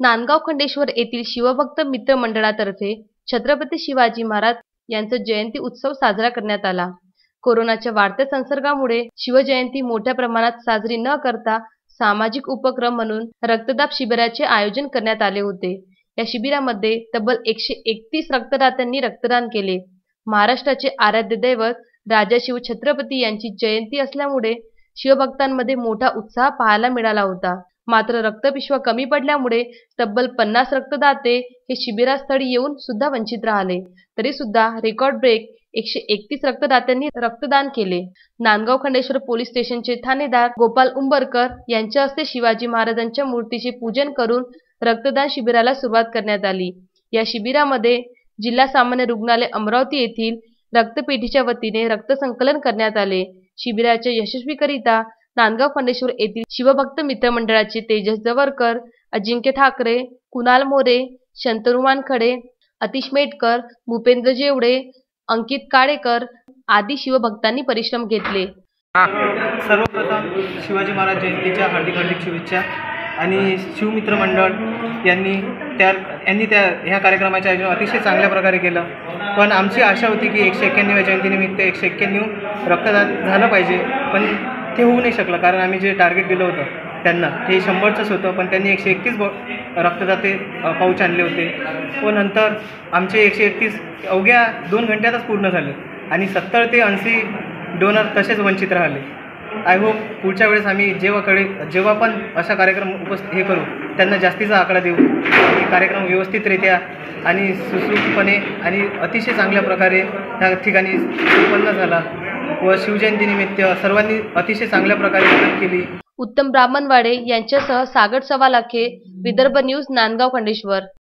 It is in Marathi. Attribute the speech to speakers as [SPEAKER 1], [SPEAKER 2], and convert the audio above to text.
[SPEAKER 1] नांदगाव खंडेश्वर येथील शिवभक्त मित्र मंडळातर्फे छत्रपती शिवाजी महाराज यांचा जयंती उत्सव साजरा करण्यात आला। कोरोनाच्या वाढत्या संसर्गामुळे शिवजयंती मोठ्या प्रमाणात साजरी न करता सामाजिक उपक्रम म्हणून रक्तदाब शिबिराचे आयोजन करण्यात आले होते। या शिबिरामध्ये तब्बल 131 रक्तदात्यांनी रक्तदान केले। महाराष्ट्राचे आराध्य दैवत राजा शिव छत्रपती यांची जयंती असल्यामुळे शिवभक्तांमध्ये मोठा उत्साह पाहायला मिळाला होता। मात्र रक्तपिशव्या कमी पडल्यामुळे तब्बल 50 रक्तदाते हे शिबिरास्थळी येऊन सुद्धा वंचित राहिले। तरी सुद्धा रेकॉर्ड ब्रेक 131 रक्तदात्यांनी रक्तदान केले। नांदगाव खंडेश्वर पोलीस स्टेशनचे ठाणेदार गोपाल उंबरकर यांच्या हस्ते शिवाजी महाराजांच्या मूर्तीचे पूजन करून रक्तदान शिबिराला सुरुवात करण्यात आली। या शिबिरामध्ये जिल्हा सामान्य रुग्णालय अमरावती येथील रक्तपेढीच्या वतीने रक्त संकलन करण्यात आले। शिबिराच्या यशस्वीकरिता नांदगाव खंडेश्वर येथील शिवभक्त मित्र मंडळाचे तेजस जवरकर, अजिंक्य ठाकरे, कुणाल मोरे, शंतनू वानखडे, अतिश मेटकर, भूपेंद्र जेवडे, अंकित काळेकर आदी शिवभक्तांनी परिश्रम घेतले।
[SPEAKER 2] सर्वप्रथम शिवाजी महाराज जयंतीच्या हार्दिक शुभेच्छा। आणि शिवमित्र मंडळ यांनी ह्या कार्यक्रमाचे आयोजन अतिशय चांगल्या प्रकारे केलं। पण आमची आशा होती की 191व्या जयंतीनिमित्त 191 रक्तदान झालं पाहिजे, पण ते होऊ नाही शकलं, कारण आम्ही जे टार्गेट दिलं होतं त्यांना ते 100चंच होतं, पण त्यांनी 131 रक्तदाते पाऊच आणले होते। व नंतर आमचे 131 अवघ्या 2 घंट्यातच पूर्ण झाले आणि 70 ते 80 डोनर तसेच वंचित राहिले। आय होप पुढच्या वेळेस आम्ही जेव्हा पण असा कार्यक्रम करू त्यांना जास्तीचा आकडा देऊ आणि कार्यक्रम व्यवस्थितरित्या आणि सुसूत्रपणे आणि अतिशय चांगल्या प्रकारे त्या ठिकाणी संपन्न झाला व शिवजयंतीनिमित्त सर्वांनी अतिशय चांगल्या प्रकारे मदत केली।
[SPEAKER 1] उत्तम ब्राह्मणवाडे यांच्यासह सागर सवालाखे, विदर्भ न्यूज, नांदगाव खंडेश्वर।